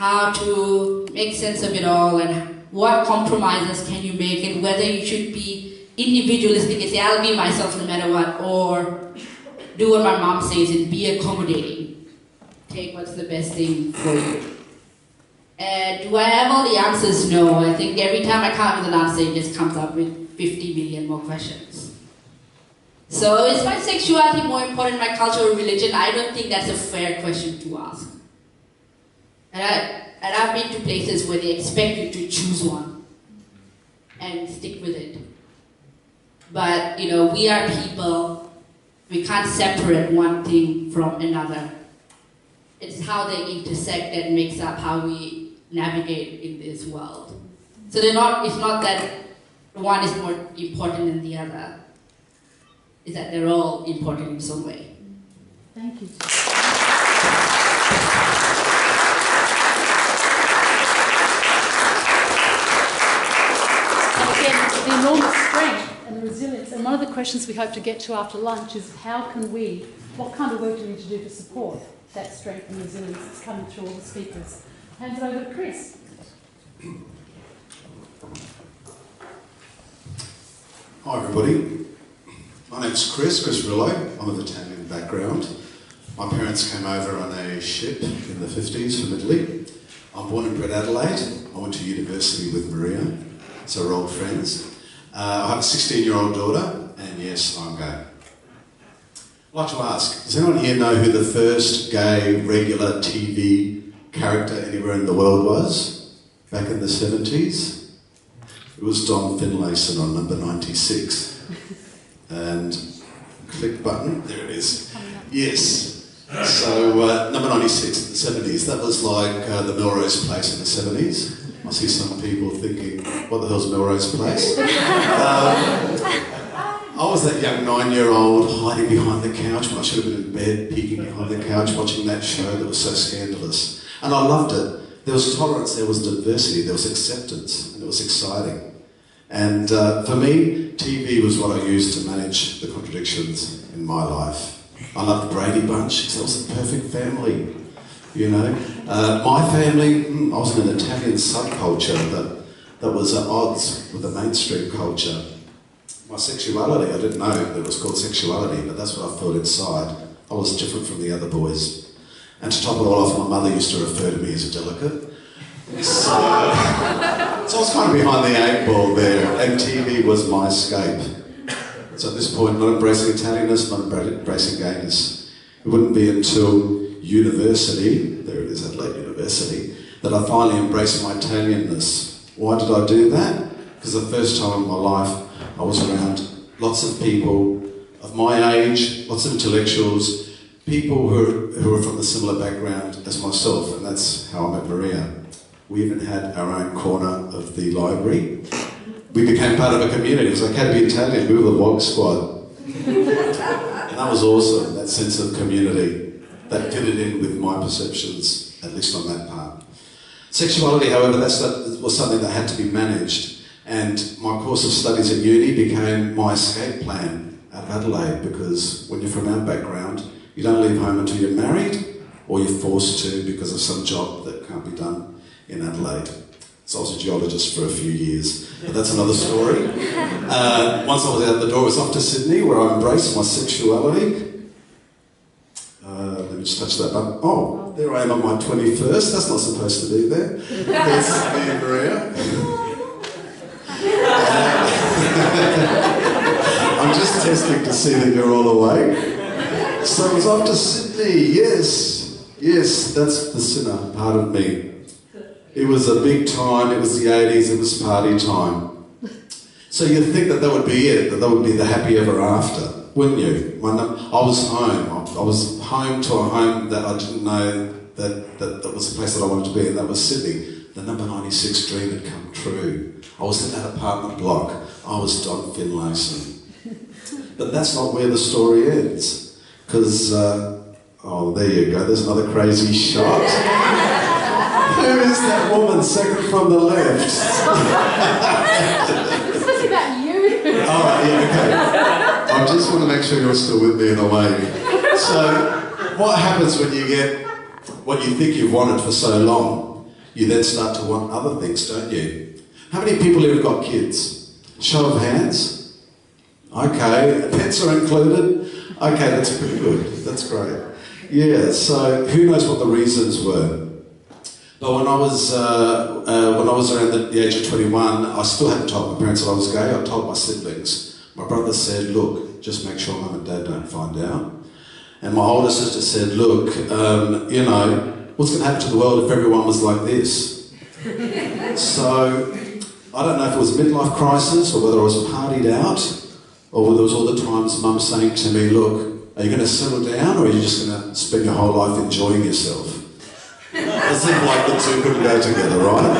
how to make sense of it all and what compromises can you make and whether you should be individualistic and say, I'll be myself no matter what, or do what my mom says and be accommodating. Take what's the best thing for you. Do I have all the answers? No. I think every time I come up with an answer, it just comes up with 50 million more questions. So is my sexuality more important in my culture or religion? I don't think that's a fair question to ask. And I've been to places where they expect you to choose one and stick with it. But, you know, we are people. We can't separate one thing from another. It's how they intersect that makes up how we navigate in this world. So it's not that one is more important than the other. It's that they're all important in some way. Thank you. And again, the enormous strength and the resilience, and one of the questions we hope to get to after lunch is what kind of work do we need to do to support that strength and resilience that's coming through all the speakers. Hand it over to Chris. Hi everybody, my name's Chris Rillo. I'm of Italian background. My parents came over on a ship in the 50s from Italy. I'm born and bred Adelaide. I went to university with Maria, so we're old friends. I have a 16-year-old daughter, and yes, I'm gay. I'd like to ask, does anyone here know who the first gay regular TV character anywhere in the world was back in the 70s? It was Don Finlayson on number 96. And click button, there it is. Yes. So number 96 in the 70s, that was like the Melrose Place in the 70s. I see some people thinking, what the hell's Melrose Place? I was that young 9-year-old hiding behind the couch when I should have been in bed, peeking behind the couch, watching that show that was so scandalous. And I loved it. There was tolerance, there was diversity, there was acceptance, and it was exciting. And for me, TV was what I used to manage the contradictions in my life. I loved Brady Bunch because that was the perfect family, you know. My family, I was in an Italian subculture that was at odds with the mainstream culture. My sexuality, I didn't know that it was called sexuality, but that's what I felt inside. I was different from the other boys. And to top it all off, my mother used to refer to me as a delicate. So I was kind of behind the 8 ball there, and TV was my escape. So at this point, not embracing Italianness, not embracing gayness. It wouldn't be until university, there it is, Adelaide University, that I finally embraced my Italianness. Why did I do that? Because the first time in my life, I was around lots of people of my age, lots of intellectuals, people who are from a similar background as myself, and that's how I met Maria. We even had our own corner of the library. We became part of a community. It was like, had to be Italian, we were the Wog Squad. And that was awesome, that sense of community that fitted in with my perceptions, at least on that part. Sexuality, however, that was something that had to be managed. And my course of studies at uni became my escape plan out of Adelaide, because when you're from our background, you don't leave home until you're married, or you're forced to because of some job that can't be done in Adelaide. So I was a geologist for a few years, but that's another story. Once I was out the door, I was off to Sydney, where I embraced my sexuality. Let me just touch that button. Oh, there I am on my 21st. That's not supposed to be there. There's me and Maria. I'm just testing to see that you're all awake. So I was off to Sydney, yes, that's the sinner part of me. It was a big time, it was the 80s, it was party time. So you'd think that would be it, that would be the happy ever after, wouldn't you? I was home, I was home to a home that I didn't know that was the place that I wanted to be, and that was Sydney. The number 96 dream had come true. I was in that apartment block. I was Don Finlayson. But that's not where the story ends. Because, oh, there you go, there's another crazy shot. Who is that woman second from the left? This was about you. All right, yeah, okay. I just want to make sure you're still with me in a way. So, what happens when you get what you think you've wanted for so long? you then start to want other things, don't you? How many people here have got kids? Show of hands. Okay, pets are included. Okay, that's pretty good. That's great. Yeah, so who knows what the reasons were? But when I was around the age of 21, I still hadn't told my parents that I was gay. I told my siblings. My brother said, look, just make sure Mum and Dad don't find out. And my older sister said, look, you know, what's going to happen to the world if everyone was like this? So I don't know if it was a midlife crisis or whether I was partied out or whether it was all the times Mum saying to me, look, are you going to settle down or are you just going to spend your whole life enjoying yourself? It seemed like the two couldn't go together, right?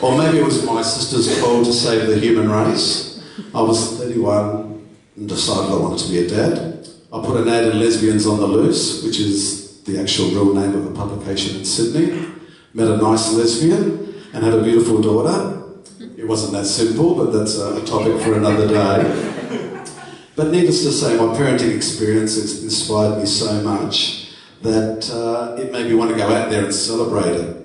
Or maybe it was my sister's call to save the human race. I was 31 and decided I wanted to be a dad. I put an ad in Lesbians on the Loose, which is the actual real name of a publication in Sydney. Met a nice lesbian and had a beautiful daughter. It wasn't that simple, but that's a topic for another day. But needless to say, my parenting experience has inspired me so much that it made me want to go out there and celebrate it.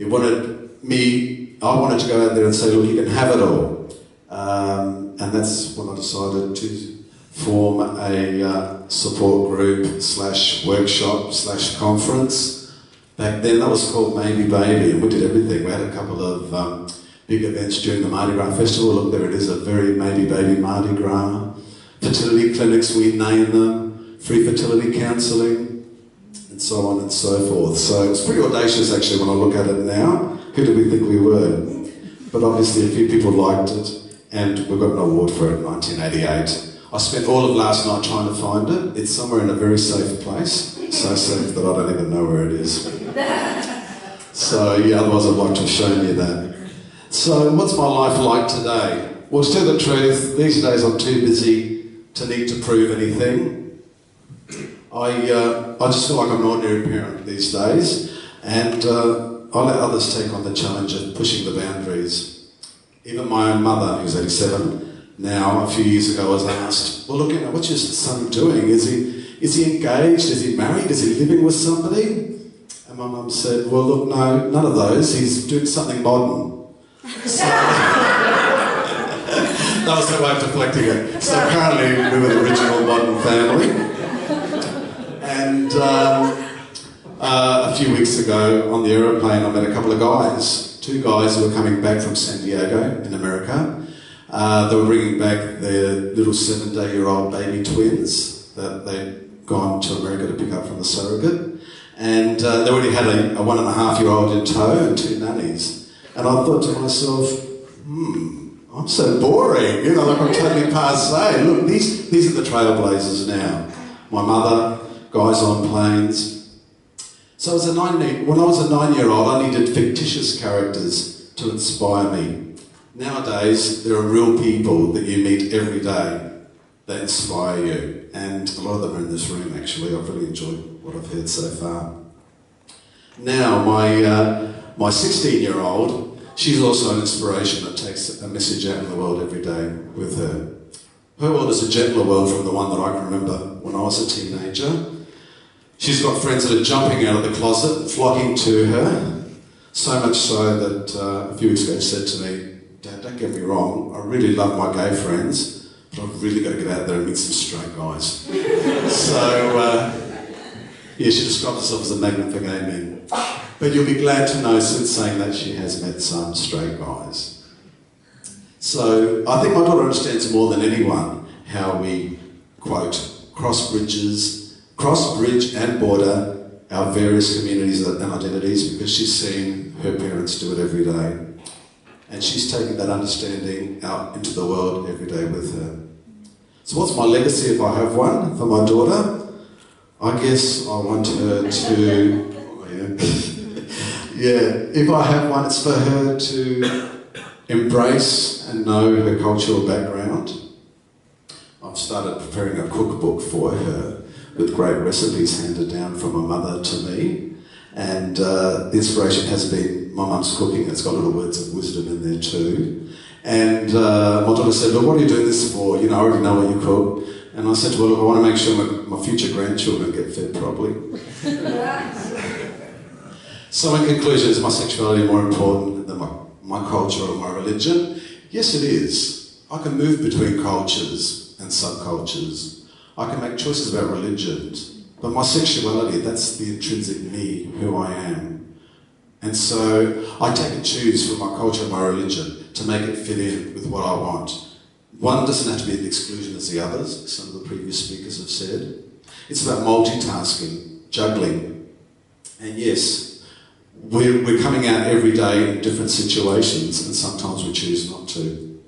I wanted to go out there and say, look, you can have it all. And that's when I decided to form a support group / workshop / conference. Back then that was called Maybe Baby, and we did everything. We had a couple of big events during the Mardi Gras Festival. Look, there it is, a very Maybe Baby Mardi Gras. Fertility clinics, we name them, free fertility counselling, and so on and so forth. So it's pretty audacious actually when I look at it now. Who did we think we were? But obviously a few people liked it, and we got an award for it in 1988. I spent all of last night trying to find it. It's somewhere in a very safe place. So safe that I don't even know where it is. So yeah, otherwise I'd like to have shown you that. So what's my life like today? Well, to tell the truth, these days I'm too busy to need to prove anything. I just feel like I'm an ordinary parent these days, and I let others take on the challenge of pushing the boundaries. Even my own mother, who's 87 now, a few years ago was asked, well, look, you know, what's your son doing? Is he engaged? Is he married? Is he living with somebody? And my mum said, well, look, no, none of those. He's doing something modern. So, that was her way of deflecting it. So currently we were the original modern family. And a few weeks ago on the aeroplane I met a couple of guys. Two guys who were coming back from San Diego in America. They were bringing back their little 7-day-old baby twins that they'd gone to America to pick up from the surrogate. And they already had a 1.5-year-old in tow and 2 nannies. And I thought to myself, I'm so boring, you know, like I'm totally passé. Look, these are the trailblazers now. My mother, guys on planes. So when I was a 9-year-old, I needed fictitious characters to inspire me. Nowadays, there are real people that you meet every day that inspire you. And a lot of them are in this room, actually. I've really enjoyed what I've heard so far. Now, my 16-year-old, she's also an inspiration that takes a message out in the world every day with her. Her world is a gentler world from the one that I can remember when I was a teenager. She's got friends that are jumping out of the closet and flocking to her, so much so that a few weeks ago she said to me, Dad, don't get me wrong, I really love my gay friends, but I've really got to get out there and meet some straight guys. So, yeah, she describes herself as a magnet for gay men. But you'll be glad to know, since saying that, she has met some straight guys. So I think my daughter understands more than anyone how we, quote, cross-bridge and border our various communities and identities, because she's seen her parents do it every day. And she's taking that understanding out into the world every day with her. So what's my legacy, if I have one, for my daughter? I guess I want her to... Oh, yeah, if I have one, it's for her to embrace and know her cultural background. I've started preparing a cookbook for her with great recipes handed down from my mother to me. And the inspiration has been my mum's cooking. It's got little words of wisdom in there too. And my daughter said, look, what are you doing this for? You know, I already know what you cook. And I said to her, look, I want to make sure my future grandchildren get fed properly. So in conclusion, is my sexuality more important than my culture or my religion? Yes, it is. I can move between cultures and subcultures. I can make choices about religion, but my sexuality, that's the intrinsic me, who I am. And so I take and choose from my culture and my religion to make it fit in with what I want. One doesn't have to be an exclusion as the others, some of the previous speakers have said. It's about multitasking, juggling. And yes, we're coming out every day in different situations, and sometimes we choose not to.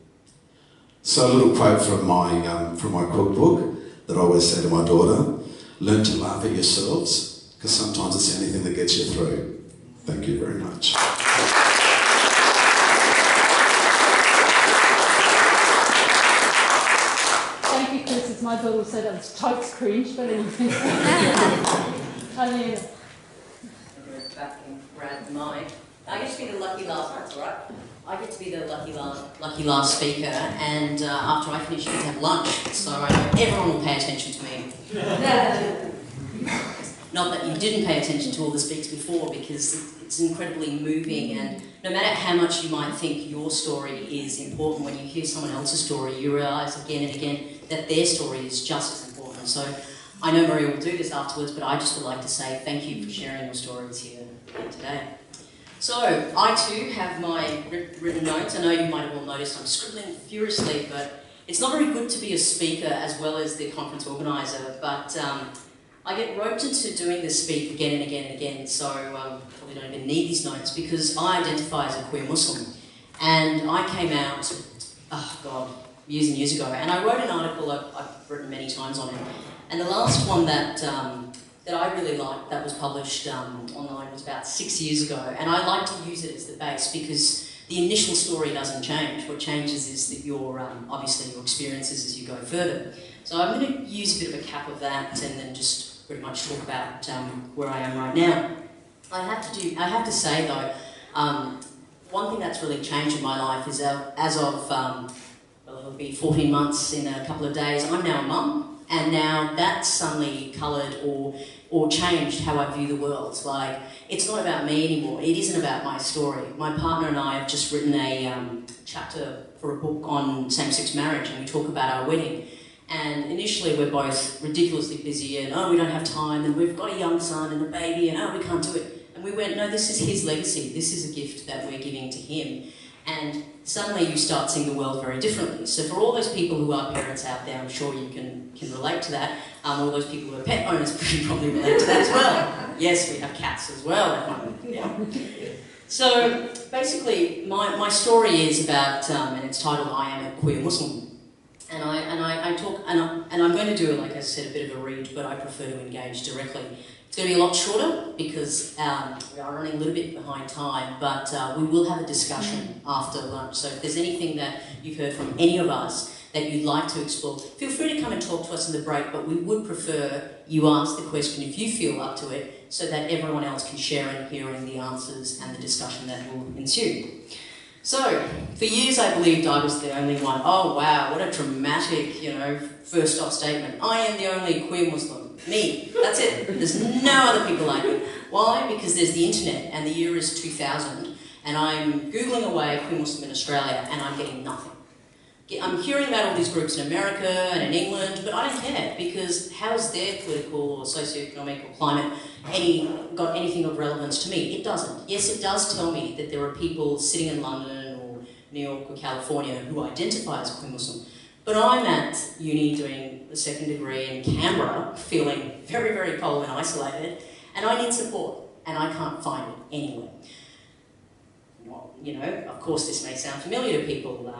So a little quote from my cookbook that I always say to my daughter: learn to laugh at yourselves, because sometimes it's the only thing that gets you through. Thank you very much. Thank you, Chris. As my daughter said, that was totes cringe, but anyway. Tanya. Back and grab mine. I get to be the lucky last, that's all right. I get to be the lucky last speaker, and after I finish, you get to have lunch, so I know everyone will pay attention to me. Not that you didn't pay attention to all the speaks before, because it's incredibly moving, and no matter how much you might think your story is important, when you hear someone else's story, you realise again and again that their story is just as important. So I know Maria will do this afterwards, but I just would like to say thank you for sharing your stories here today. So, I too have my written notes. I know you might have all noticed I'm scribbling furiously, but it's not very good to be a speaker as well as the conference organiser, but I get roped into doing this speak again and again and again, so I probably don't even need these notes, because I identify as a queer Muslim. And I came out, oh God, years and years ago, and I wrote an article I've written many times on it. And the last one that I really liked, that was published online, was about 6 years ago, and I like to use it as the base because the initial story doesn't change. What changes is that your obviously your experiences as you go further. So I'm going to use a bit of a cap of that, and then just pretty much talk about where I am right now. I have to say though, one thing that's really changed in my life is as of well, it'll be 14 months in a couple of days. I'm now a mum. And now that's suddenly coloured or changed how I view the world. Like, it's not about me anymore. It isn't about my story. My partner and I have just written a chapter for a book on same-sex marriage, and we talk about our wedding. And initially we're both ridiculously busy and, oh, we don't have time, and we've got a young son and a baby, and oh, we can't do it. And we went, no, this is his legacy. This is a gift that we're giving to him. And suddenly you start seeing the world very differently. So for all those people who are parents out there, I'm sure you can relate to that. All those people who are pet owners can probably relate to that as well. Yes, we have cats as well at home. Yeah. So basically, my story is about, and it's titled "I Am a Queer Muslim," and I talk, and I'm going to do, like I said, a bit of a read, but I prefer to engage directly. It's going to be a lot shorter because we are running a little bit behind time, but we will have a discussion after lunch. So if there's anything that you've heard from any of us that you'd like to explore, feel free to come and talk to us in the break, but we would prefer you ask the question if you feel up to it, so that everyone else can share in hearing the answers and the discussion that will ensue. So, for years I believed I was the only one. Oh wow, what a dramatic, first off statement. I am the only queer Muslim. Me. That's it. There's no other people like me. Why? Because there's the internet, and the year is 2000, and I'm Googling away queer Muslim in Australia, and I'm getting nothing. I'm hearing about all these groups in America and in England, but I don't care, because how's their political or socio-economic or climate got anything of relevance to me? It doesn't. Yes, it does tell me that there are people sitting in London or New York or California who identify as queer Muslim. But I'm at uni doing a second degree in Canberra, feeling very, very cold and isolated, and I need support, and I can't find it anywhere. Well, of course this may sound familiar to people,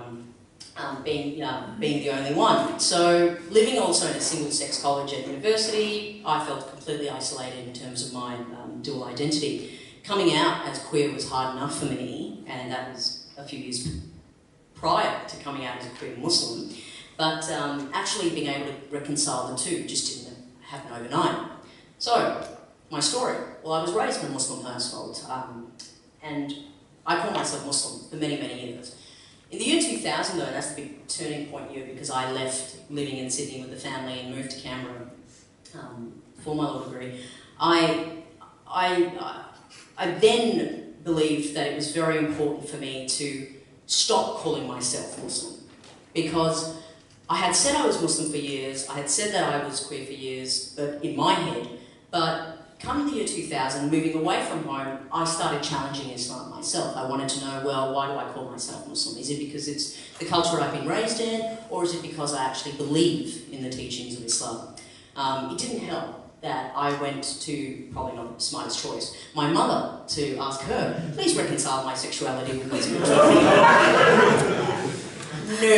being the only one. So, living also in a single-sex college at university, I felt completely isolated in terms of my dual identity. Coming out as queer was hard enough for me, and that was a few years prior to coming out as a queer Muslim. But actually being able to reconcile the two just didn't happen overnight. So, my story. Well, I was raised in a Muslim household, and I call myself Muslim for many, many years. In the year 2000, though, that's the big turning point year, because I left living in Sydney with the family and moved to Canberra for my law degree. I then believed that it was very important for me to stop calling myself Muslim, because I had said I was Muslim for years, I had said that I was queer for years, but in my head, but come the year 2000, moving away from home, I started challenging Islam myself. I wanted to know, well, why do I call myself Muslim? Is it because it's the culture I've been raised in, or is it because I actually believe in the teachings of Islam? It didn't help that I went to, probably not the smartest choice, my mother to ask her, please reconcile my sexuality with my spirituality. No.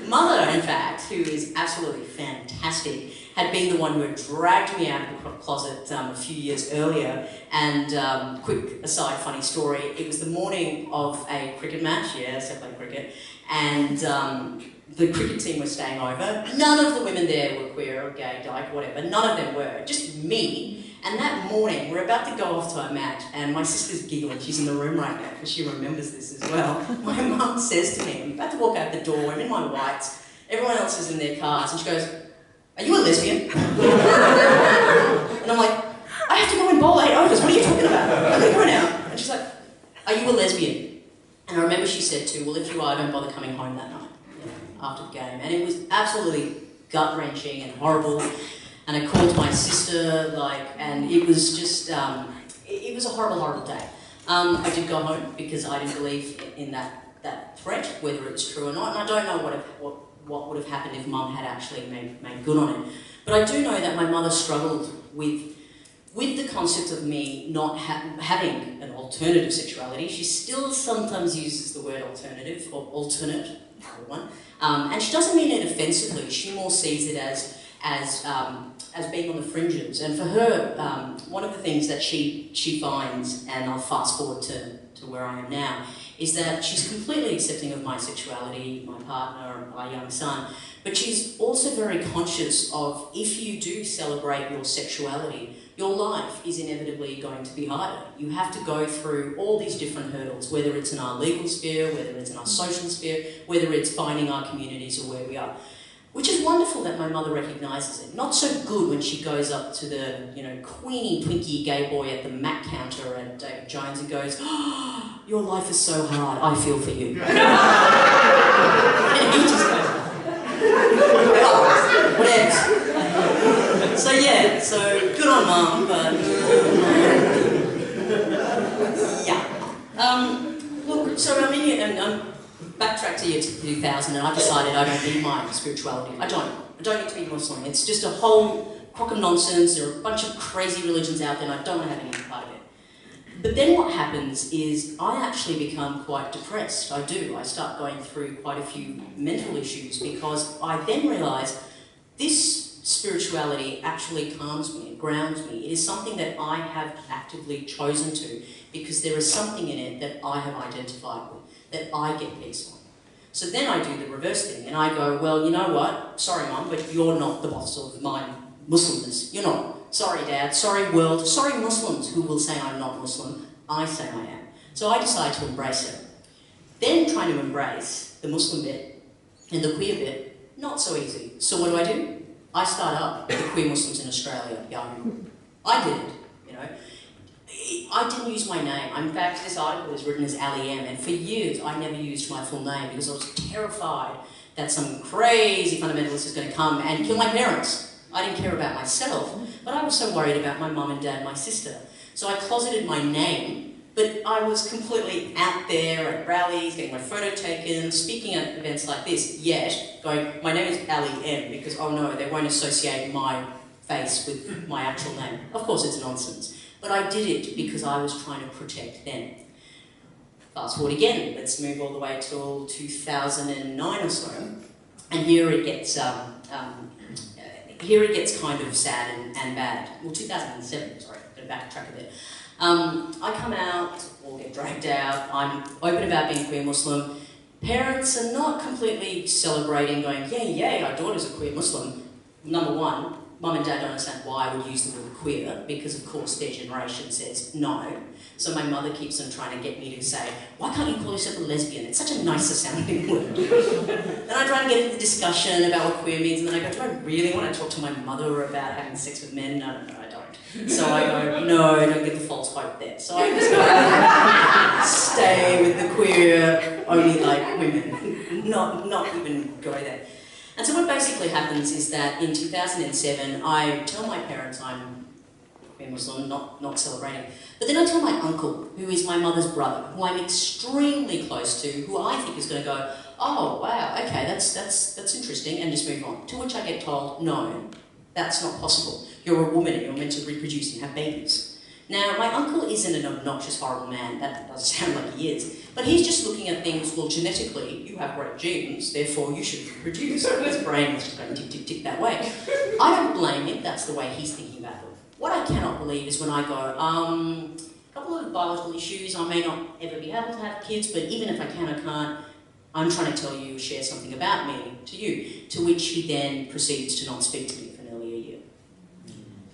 Mother, in fact, who is absolutely fantastic, had been the one who had dragged me out of the closet a few years earlier. And quick aside, funny story, it was the morning of a cricket match, yes, I play cricket, and the cricket team was staying over. None of the women there were queer or gay, dyke, whatever, none of them were, just me. And that morning, we're about to go off to a match, and my sister's giggling, she's in the room right now, because she remembers this as well. My mum says to me, I'm about to walk out the door, I'm in my whites, everyone else is in their cars, and she goes, are you a lesbian? And I'm like, I have to go and bowl 8 overs, what are you talking about? I'm going to go now. And she's like, are you a lesbian? And I remember she said too, well, if you are, don't bother coming home that night, after the game. And it was absolutely gut-wrenching and horrible. And I called my sister, and it was just, it was a horrible, horrible day. I did go home because I didn't believe in that threat, whether it's true or not, and I don't know what would have happened if Mum had actually made good on it. But I do know that my mother struggled with the concept of me not having an alternative sexuality. She still sometimes uses the word alternative, or alternate, one, and she doesn't mean it offensively, she more sees it as being on the fringes. And for her, one of the things that she finds, and I'll fast forward to where I am now, is that she's completely accepting of my sexuality, my partner, our young son, but she's also very conscious of, if you do celebrate your sexuality, your life is inevitably going to be harder. You have to go through all these different hurdles, whether it's in our legal sphere, whether it's in our social sphere, whether it's finding our communities or where we are. Which is wonderful that my mother recognises it. Not so good when she goes up to the, Queenie Twinkie gay boy at the Mac counter at David Jones and goes, oh, your life is so hard, I feel for you. And he just goes, oh, whatever. So yeah, so good on Mum, but yeah. Look, so I'm in here and backtrack to year 2000, and I decided I don't need my spirituality. I don't need to be Muslim. It's just a whole crock of nonsense. There are a bunch of crazy religions out there and I don't want to have any part of it. But then what happens is I actually become quite depressed. I do. I start going through quite a few mental issues because I then realise this spirituality actually calms me, it grounds me. It is something that I have actively chosen to because there is something in it that I have identified with, that I get peace on. So then I do the reverse thing and I go, well, you know what? Sorry, Mum, but you're not the boss of my Muslimness. You're not. Sorry, Dad. Sorry, world. Sorry, Muslims who will say I'm not Muslim. I say I am. So I decide to embrace it. Then trying to embrace the Muslim bit and the queer bit, not so easy. So what do? I start up the Queer Muslims in Australia young. I did it, you know. I didn't use my name. In fact, this article is written as Ali M, and for years I never used my full name because I was terrified that some crazy fundamentalist is going to come and kill my parents. I didn't care about myself, but I was so worried about my mum and dad, my sister. So I closeted my name, but I was completely out there at rallies, getting my photo taken, speaking at events like this, yet going, my name is Ali M, because, oh no, they won't associate my face with my actual name. Of course, it's nonsense. But I did it because I was trying to protect them. Fast forward again, let's move all the way till 2009 or so, and here it gets kind of sad and bad. Well, 2007, sorry, I'm going to backtrack a bit. I come out, or get dragged out, I'm open about being queer Muslim. Parents are not completely celebrating, going, yay, our daughter's a queer Muslim. Number one, Mum and Dad don't understand why I would use the word queer, because of course their generation says no. So my mother keeps on trying to get me to say, why can't you call yourself a lesbian? It's such a nicer sounding word. Then I try to get into the discussion about what queer means, and then I go, do I really want to talk to my mother about having sex with men? No, I don't. So I go, no, don't get the false hope there. So I just go, stay with the queer, only like women, not even go there. And so what basically happens is that in 2007, I tell my parents I'm queer Muslim, not celebrating. But then I tell my uncle, who is my mother's brother, who I'm extremely close to, who I think is going to go, oh, wow, okay, that's interesting, and just move on. To which I get told, no, that's not possible. You're a woman and you're meant to reproduce and have babies. Now, my uncle isn't an obnoxious, horrible man, that doesn't sound like he is, but he's just looking at things, well, genetically, you have great genes, therefore you should reproduce. His brain is just going tick, tick, tick that way. I don't blame him, that's the way he's thinking about it. What I cannot believe is when I go, a couple of biological issues, I may not ever be able to have kids, but even if I can, I can't, I'm trying to tell you, share something about me to you, to which he then proceeds to not speak to me for nearly a year.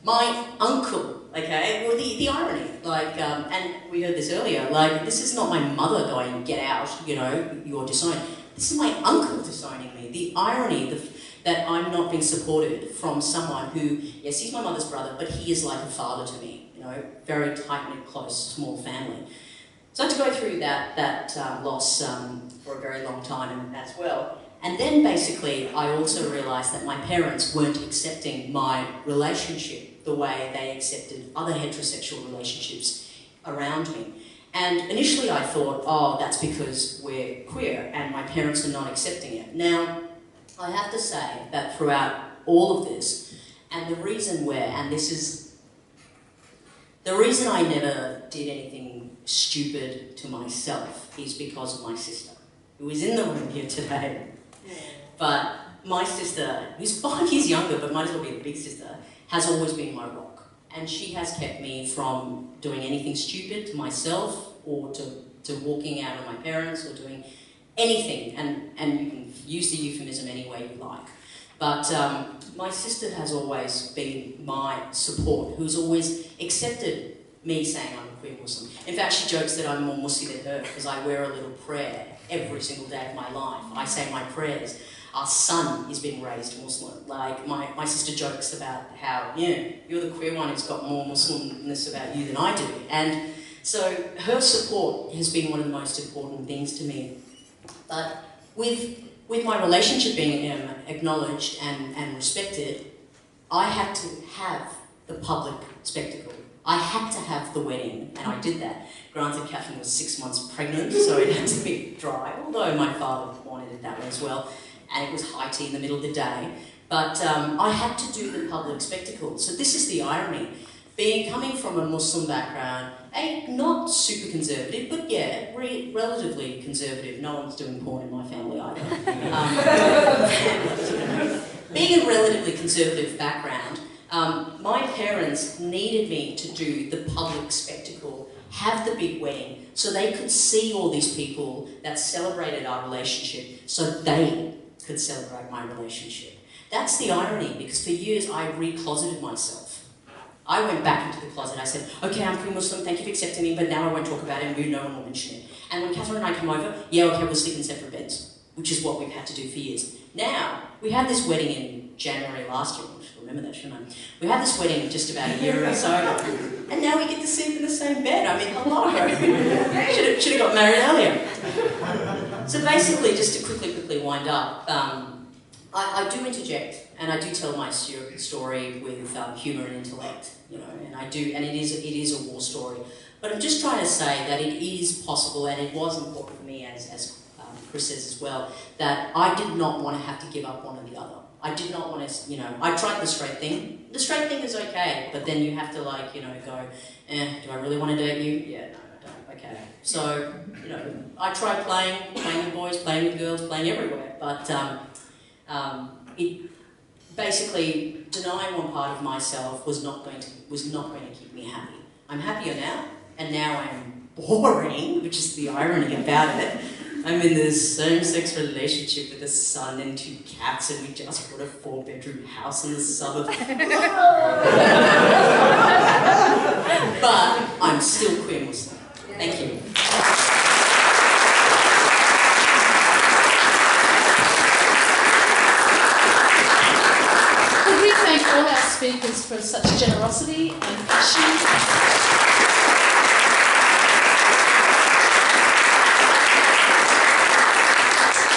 My uncle, okay, well the irony, like, and we heard this earlier, like, this is not my mother going, get out, you know, you're disowning. This is my uncle disowning me. The irony that I'm not being supported from someone who, yes, he's my mother's brother, but he is like a father to me, you know, very tight-knit, close, small family. So I had to go through that loss for a very long time as well. And then basically I also realised that my parents weren't accepting my relationship the way they accepted other heterosexual relationships around me. And initially I thought, oh, that's because we're queer and my parents are not accepting it. Now, I have to say that throughout all of this, and the reason the reason I never did anything stupid to myself is because of my sister, who is in the room here today. But my sister, who's 5 years younger, but might as well be the big sister, has always been my rock. And she has kept me from doing anything stupid to myself or to walking out on my parents or doing anything. And you can use the euphemism any way you like. But my sister has always been my support, who's always accepted me saying I'm a queer Muslim. In fact, she jokes that I'm more Muslim than her because I wear a little prayer every single day of my life. I say my prayers. Our son is being raised Muslim. Like, my sister jokes about how, yeah, you're the queer one who's got more Muslimness about you than I do. And so her support has been one of the most important things to me. But with my relationship being acknowledged and respected, I had to have the public spectacle. I had to have the wedding, and I did that. Granted, Catherine was 6 months pregnant, so it had to be dry, although my father wanted it that way as well. And it was high tea in the middle of the day. But I had to do the public spectacle. So this is the irony. Coming from a Muslim background, not super conservative, but yeah, relatively conservative. No one's doing porn in my family either. Being a relatively conservative background, my parents needed me to do the public spectacle, have the big wedding, so they could see all these people that celebrated our relationship, so they could celebrate my relationship. That's the irony, because for years I re-closeted myself. I went back into the closet. I said, okay, I'm queer Muslim, thank you for accepting me, but now I won't talk about it, and no one will mention it. And when Catherine and I come over, yeah, okay, we'll sleep in separate beds, which is what we've had to do for years. Now, we had this wedding in January last year. I should remember that, shouldn't I? We had this wedding just about a year or so ago, and now we get to sleep in the same bed. I mean, hello. Should have got married earlier. So basically, just to quickly wind up, I do interject, and I do tell my story with humour and intellect, you know, and it is a war story. But I'm just trying to say that it is possible, and it was important for me, as Chris says as well, that I did not want to have to give up one or the other. I did not want to, you know, I tried the straight thing. The straight thing is okay, but then you have to, like, you know, go, do I really want to date you? Yeah, no, I don't, okay. So, you know, I tried playing with boys, playing with girls, playing everywhere, but it basically, denying one part of myself was not going to keep me happy. I'm happier now, and now I'm boring, which is the irony about it. I'm in this same-sex relationship with a son and 2 cats, and we just bought a 4-bedroom house in the suburbs. But I'm still queer Muslim. Thank you. Could we thank all our speakers for such generosity and passion.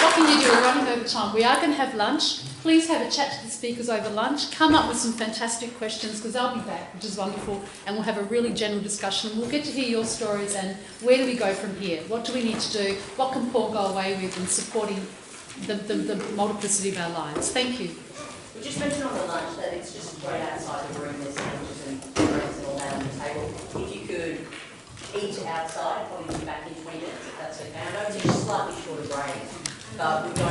What can you do? We're running over time. We are going to have lunch. Please have a chat to the speakers over lunch. Come up with some fantastic questions because they'll be back, which is wonderful, and we'll have a really general discussion. We'll get to hear your stories and where do we go from here? What do we need to do? What can Paul go away with in supporting the multiplicity of our lives? Thank you. We just mentioned on the lunch that it's just great outside the room. There's sandwiches and drinks and all that on the table. If you could eat outside, probably be back in 20 minutes if that's okay. I know it's just slightly short of break, but we've got